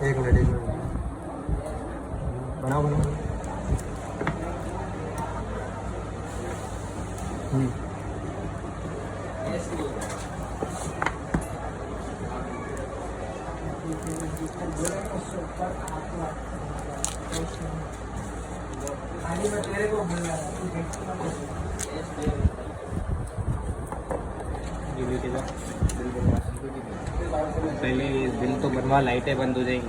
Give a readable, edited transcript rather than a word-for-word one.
एक मिनट बनाओ बनाओ। पहले बिल तो बनवा, लाइटें बंद हो जाएंगी।